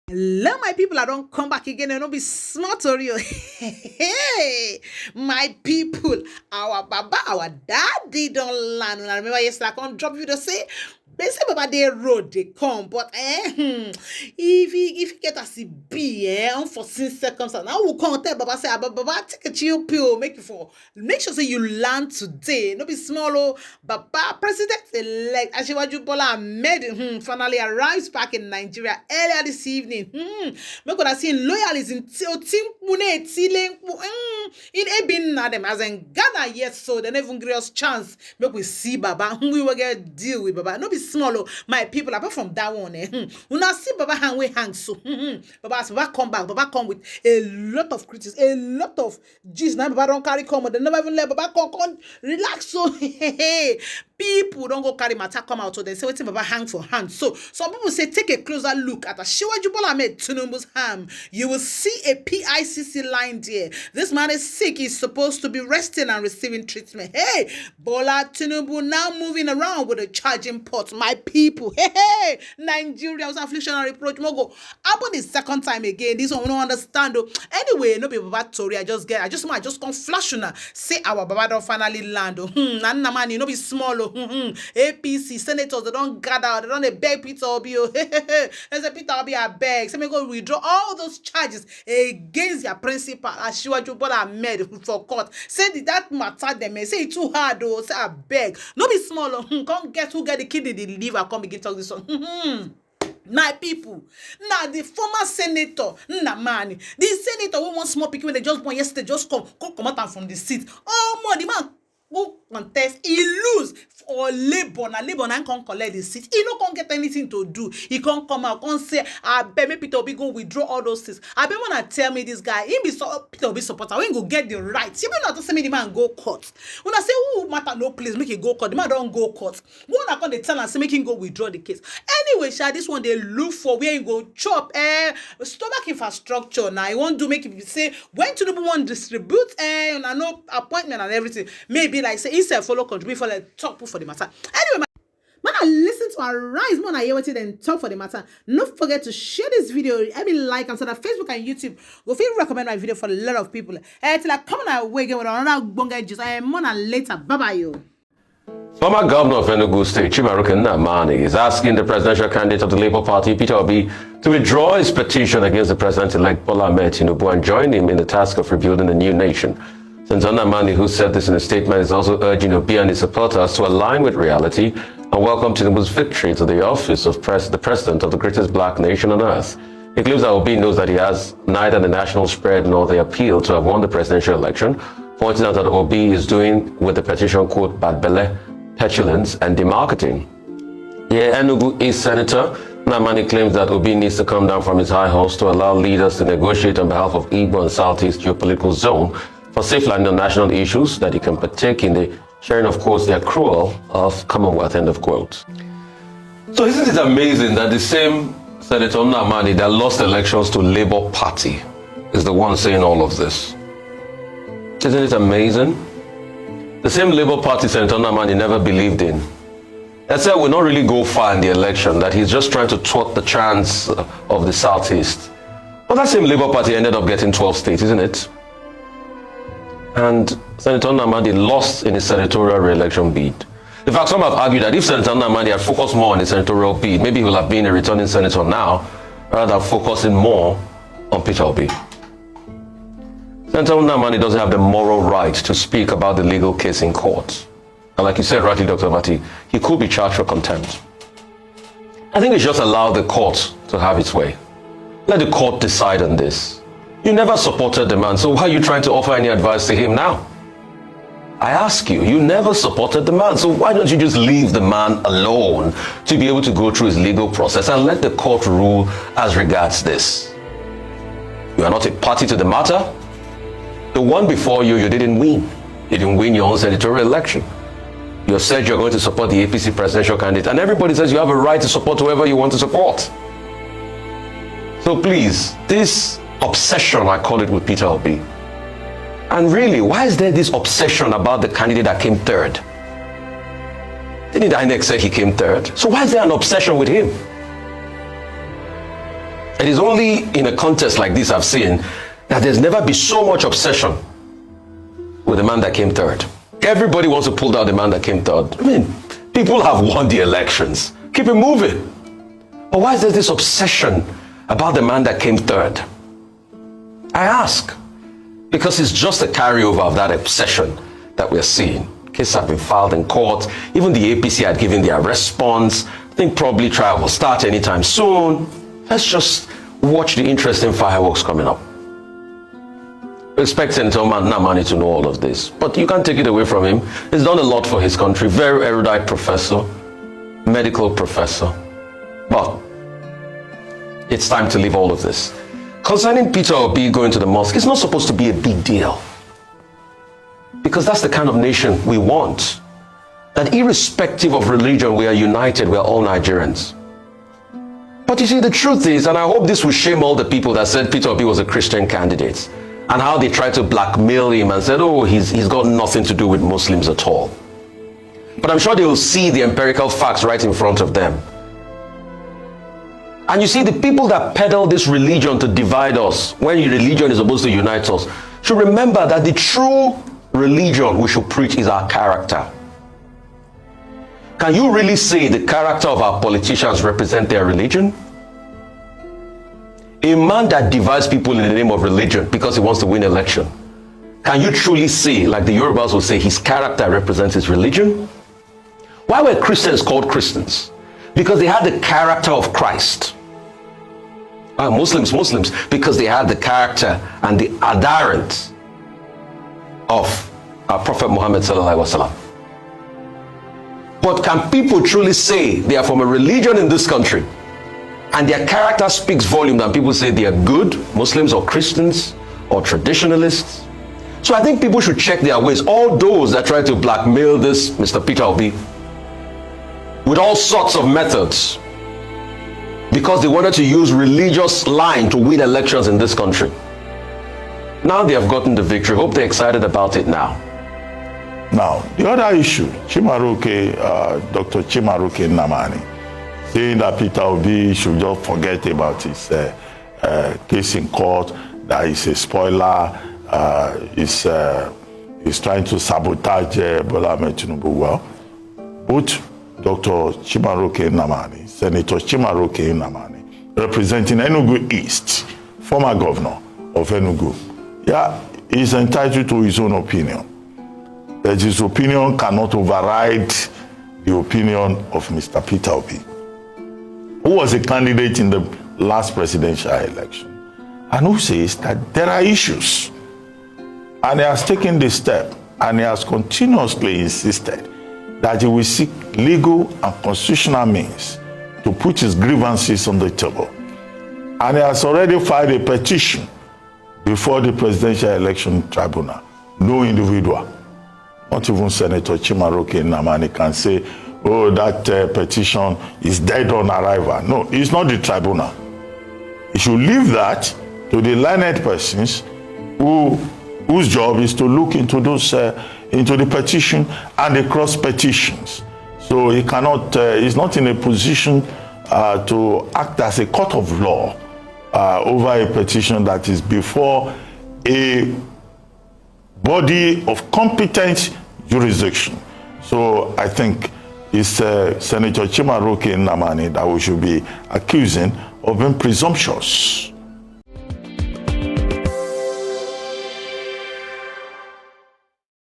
Hello, my people. I don't come back again and don't be smart or you. Hey, my people, our baba, our daddy don't land. And I remember yesterday I can't drop you to say. They say Baba they road they come, but if he get as he be unforeseen circumstance, now we come tell Baba say Baba take a chill pill, make sure say you land today. No be small Baba President elect Asiwaju Bola Ahmed finally arrives back in Nigeria earlier this evening. Make una see loyalists in team mune tiling in Ebin Nadem as in Ghana yes so they never give us chance. Make we see Baba we will get deal with Baba. No be small my people apart from that one una see Baba hang so Baba come back. Baba come with a lot of critics, a lot of G's. Now Baba don't carry come, they never even let Baba come relax so people don't go carry matter come out so they say waiting Baba hang for hand. So some people say take a closer look at Asiwaju Bola Ahmed Tinubu's ham. You will see a PICC line there. This man is sick. He's supposed to be resting and receiving treatment. Hey, Bola Tinubu now moving around with a charging pot. My people, hey, Nigeria was affliction and reproach. Mogo happen the second time again. This one we don't understand though. Anyway, no be Baba Tori. I just come flash now. Say our Baba don't finally land. Nnamani, no be small. APC senators they don't gather. They don't beg Peter Obi. They say Peter Obi I beg. Say me go withdraw all those charges against their principal Asiwaju Bola Ahmed for court. Say that matter them. Say it too hard though. Say I beg. No be small. Come get who get the kidney, the liver. Come begin talk this one. My people, now the former senator Nnamani, the senator who wants small people when they just born yesterday, just come out from the seat. Oh, man, the man go contest, he lose for labor. Now labor now can't collect the seat. He no can't get anything to do. He can't come out, can't say, I bet me Peter Obi go withdraw all those things. I bet wanna tell me this guy, he be so Peter Obi supporter, when go get the rights. You not to say me the man go court. When I say who matter no place, make it go court. The man don't go court. When I come they tell and say make him go withdraw the case. Anyway, this one they look for where he go chop stomach infrastructure. Now he won't do make it say when Tinubu want distribute and no appointment and everything. Maybe like say instead follow contribute for the talk for the matter. Anyway, man, I listen to Arise, man, I hear what it and talk for the matter. Don't forget to share this video. I mean, like and so that Facebook and YouTube will feel recommend my video for a lot of people. Till I come on away again with another bonga juice. I am on later. Bye bye, you. Former governor of Enugu State, Nnamani, is asking the presidential candidate of the Labour Party, Peter Obi, to withdraw his petition against the president-elect Bola Ahmed Tinubu and join him in the task of rebuilding a new nation. Nnamani, who said this in a statement, is also urging Obi and his supporters to align with reality and welcome Tinubu's victory to the office of the president of the greatest black nation on earth. He claims that Obi knows that he has neither the national spread nor the appeal to have won the presidential election, pointing out that Obi is doing with the petition, quote, bad belle, petulance, and demarketing. Enugu East Senator Nnamani claims that Obi needs to come down from his high horse to allow leaders to negotiate on behalf of Igbo and Southeast geopolitical zone for safe landing on national issues, that he can partake in the sharing of, quotes, the accrual of Commonwealth, end of quote. So isn't it amazing that the same Senator Nnamani that lost elections to Labour Party is the one saying all of this? Isn't it amazing? The same Labour Party Senator Nnamani never believed in. That said, will not really go far in the election, that he's just trying to thwart the chance of the Southeast. But that same Labour Party ended up getting 12 states, isn't it? And Senator Nnamani lost in his senatorial re-election bid. In fact, some have argued that if Senator Nnamani had focused more on his senatorial bid, maybe he would have been a returning senator now, rather than focusing more on Peter Obi. Senator Nnamani doesn't have the moral right to speak about the legal case in court. And like you said rightly, Dr. Mati, he could be charged for contempt. I think we should just allow the court to have its way. Let the court decide on this. You never supported the man, so why are you trying to offer any advice to him now? I ask you, you never supported the man, so why don't you just leave the man alone to be able to go through his legal process and let the court rule as regards this? You are not a party to the matter. The one before you, you didn't win. You didn't win your own senatorial election. You have said you're going to support the APC presidential candidate, and everybody says you have a right to support whoever you want to support. So please, this obsession, I call it, with Peter Obi. And really, why is there this obsession about the candidate that came third? Didn't INEC say he came third? So why is there an obsession with him? It is only in a contest like this I've seen that there's never been so much obsession with the man that came third. Everybody wants to pull down the man that came third. I mean, people have won the elections. Keep it moving. But why is there this obsession about the man that came third? I ask. Because it's just a carryover of that obsession that we're seeing. Cases have been filed in court. Even the APC had given their response. I think probably trial will start anytime soon. Let's just watch the interesting fireworks coming up. We expect Senator Nnamani to know all of this, but you can't take it away from him. He's done a lot for his country. Very erudite professor, medical professor. But it's time to leave all of this. Concerning Peter Obi going to the mosque, it's not supposed to be a big deal. Because that's the kind of nation we want. That irrespective of religion, we are united, we are all Nigerians. But you see, the truth is, and I hope this will shame all the people that said Peter Obi was a Christian candidate, and how they tried to blackmail him and said, oh, he's got nothing to do with Muslims at all. But I'm sure they will see the empirical facts right in front of them. And you see, the people that peddle this religion to divide us, when religion is supposed to unite us, should remember that the true religion we should preach is our character. Can you really say the character of our politicians represent their religion? A man that divides people in the name of religion because he wants to win election, can you truly say, like the Yorubas will say, his character represents his religion? Why were Christians called Christians? Because they had the character of Christ. Muslims, because they had the character and the adherence of our Prophet Muhammad sallallahu alaihi wasallam. But can people truly say they are from a religion in this country and their character speaks volume than people say they are good Muslims or Christians or traditionalists? So I think people should check their ways. All those that try to blackmail this Mr. Peter Obi with all sorts of methods because they wanted to use religious line to win elections in this country. Now they have gotten the victory. Hope they're excited about it now. Now, the other issue, Dr. Chimaroke Nnamani, saying that Peter Obi should just forget about his case in court, that he's a spoiler, he's trying to sabotage Bola Ahmed Tinubu. Well, both Dr. Chimaroke Nnamani, Senator Chimaroke Nnamani, representing Enugu East, former governor of Enugu, yeah, he's entitled to his own opinion. But his opinion cannot override the opinion of Mr. Peter Obi, who was a candidate in the last presidential election, and who says that there are issues. And he has taken this step, and he has continuously insisted that he will seek legal and constitutional means to put his grievances on the table. And he has already filed a petition before the Presidential Election Tribunal. No individual, not even Senator Chimaroke Nnamani, can say, oh, that petition is dead on arrival. No, it's not the tribunal. You should leave that to the learned persons whose job is to look into those into the petition and the cross petitions. So he cannot, he's not in a position to act as a court of law over a petition that is before a body of competent jurisdiction. So I think it's Senator Chimaroke Nnamani that we should be accusing of being presumptuous.